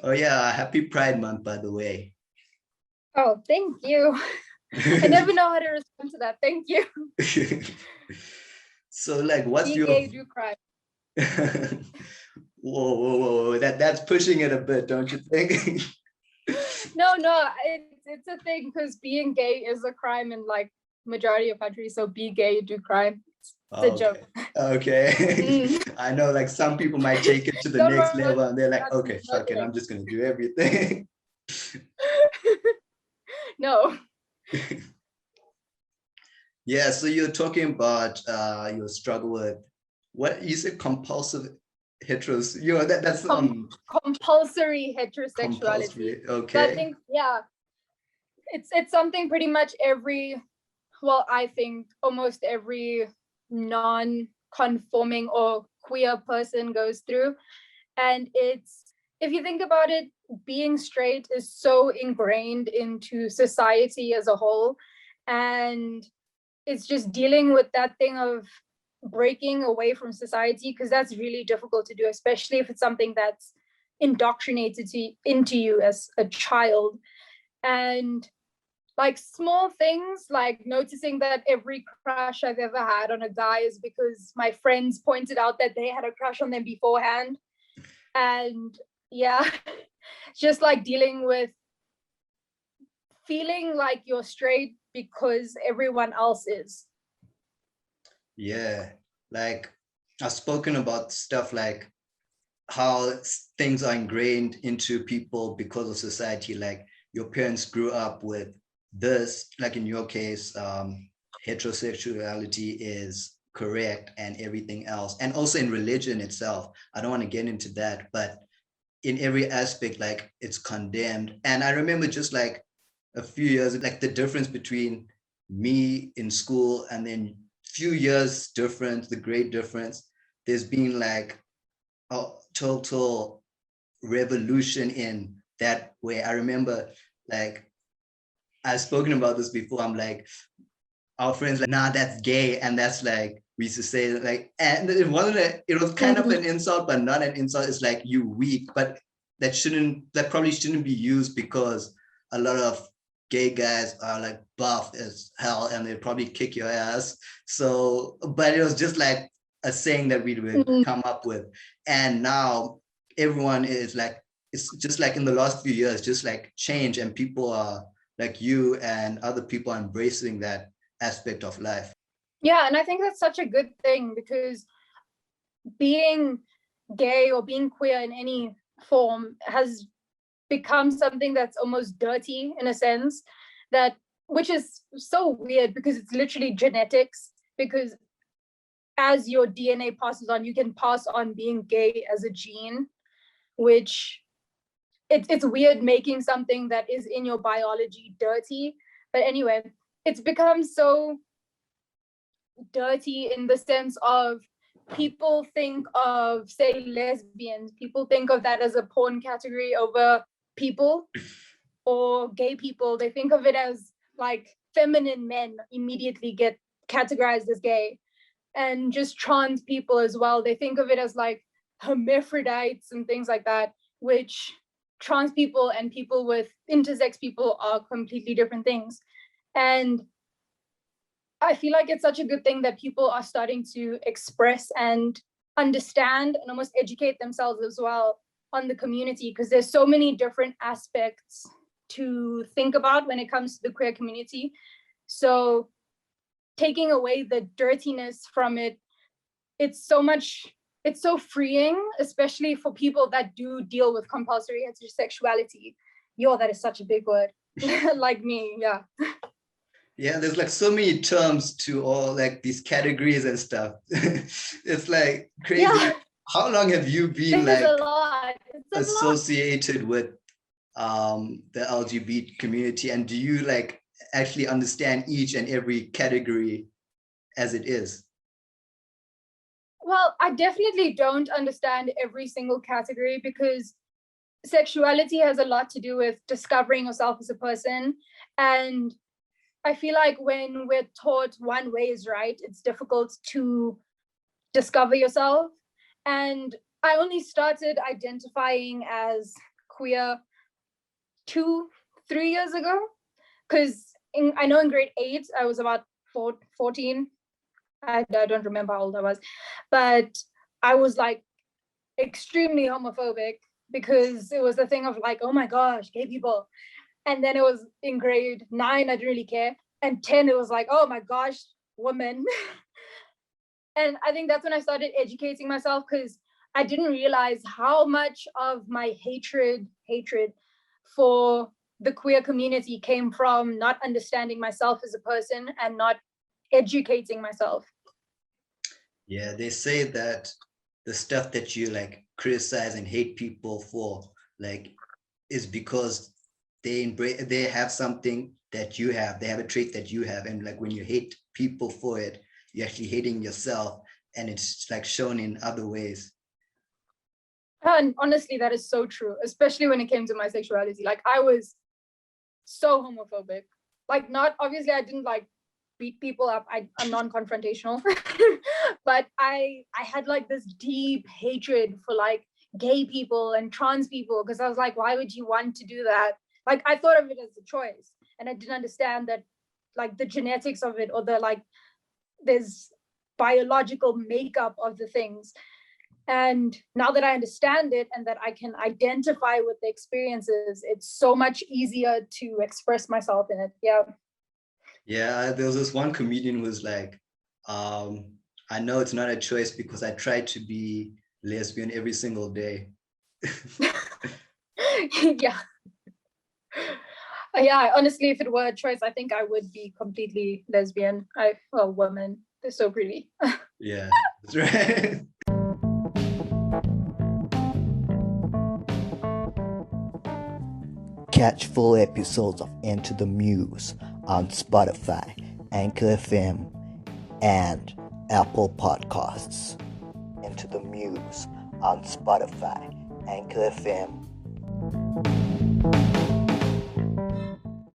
Oh yeah, happy Pride Month, by the way. Oh, thank you. I never know how to respond to that. Thank you. So like, what's Be your gay, do cry. whoa, that's pushing it a bit, don't you think? No, it's a thing because being gay is a crime in like majority of countries. So be gay, do crime. It's a joke. Okay. Mm. I know like some people might take it to the Don't next worry, level and they're like, that's okay, fuck it, marketing. I'm just gonna do everything. No. Yeah, so you're talking about your struggle with what you said, compulsive heteros, that's Compulsory heterosexuality. compulsory. So I Okay. think, yeah, it's something pretty much I think almost every non-conforming or queer person goes through. And if you think about it, being straight is so ingrained into society as a whole. And it's just dealing with that thing of breaking away from society, because that's really difficult to do, especially if it's something that's indoctrinated into you as a child. And like small things like noticing that every crush I've ever had on a guy is because my friends pointed out that they had a crush on them beforehand. And yeah, just like dealing with feeling like you're straight because everyone else is. Yeah, like I've spoken about stuff like how things are ingrained into people because of society. Like your parents grew up with this, like in your case, heterosexuality is correct and everything else. And also in religion itself, I don't want to get into that, but in every aspect, like it's condemned. And I remember just like a few years, like the difference between me in school and then few years difference, the great difference. There's been like a total revolution in that way. I remember like I've spoken about this before. I'm like, our friends like, nah, that's gay. And that's like, we used to say like, and it was kind of an insult, but not an insult. It's like you weak, but that probably shouldn't be used because a lot of gay guys are like buff as hell and they probably kick your ass. So, but it was just like a saying that we would come up with. And now everyone is like, it's just like in the last few years, just like change, and people are like you and other people are embracing that aspect of life. Yeah, and I think that's such a good thing, because being gay or being queer in any form has become something that's almost dirty in a sense, that which is so weird because it's literally genetics. Because as your DNA passes on, you can pass on being gay as a gene, which it's weird making something that is in your biology dirty. But anyway, it's become so dirty in the sense of people think of, say, lesbians, people think of that as a porn category over people, or gay people, they think of it as like feminine men immediately get categorized as gay. And just trans people as well, they think of it as like hermaphrodites and things like that, which trans people and people with intersex people are completely different things. And I feel like it's such a good thing that people are starting to express and understand and almost educate themselves as well on the community, because there's so many different aspects to think about when it comes to the queer community. So taking away the dirtiness from it, it's so freeing, especially for people that do deal with compulsory heterosexuality. Yo, that is such a big word. Like me, yeah. Yeah, there's like so many terms to all like these categories and stuff. It's like crazy. Yeah. How long have you been There's like a lot. associated with the LGBT community, and do you like actually understand each and every category as it is? Well, I definitely don't understand every single category, because sexuality has a lot to do with discovering yourself as a person. And I feel like when we're taught one way is right, it's difficult to discover yourself. And I only started identifying as queer 2-3 years ago, because I know in grade 8 I was about 14. I don't remember how old I was, but I was like extremely homophobic because it was the thing of like, oh my gosh, gay people. And then it was in grade 9, I didn't really care. And 10, it was like, oh my gosh, women. And I think that's when I started educating myself, because I didn't realize how much of my hatred for the queer community came from not understanding myself as a person and not educating myself. Yeah, they say that the stuff that you like criticize and hate people for, like, is because they have something that you have. They have a trait that you have, and like when you hate people for it, you're actually hating yourself, and it's like shown in other ways. And honestly, that is so true, especially when it came to my sexuality. Like, I was so homophobic. Like, not obviously, I didn't like beat people up. I'm non-confrontational, but I had like this deep hatred for like gay people and trans people, because I was like, why would you want to do that? Like, I thought of it as a choice, and I didn't understand that like the genetics of it, or the like there's biological makeup of the things. And now that I understand it and that I can identify with the experiences, it's so much easier to express myself in it. Yeah, there was this one comedian who was like, I know it's not a choice because I try to be lesbian every single day. Yeah. Yeah, honestly, if it were a choice, I think I would be completely lesbian. Women, they're so pretty. Yeah, that's right. Catch full episodes of Enter the Muse on Spotify, Anchor FM, and Apple Podcasts. Enter the Muse on Spotify, Anchor FM.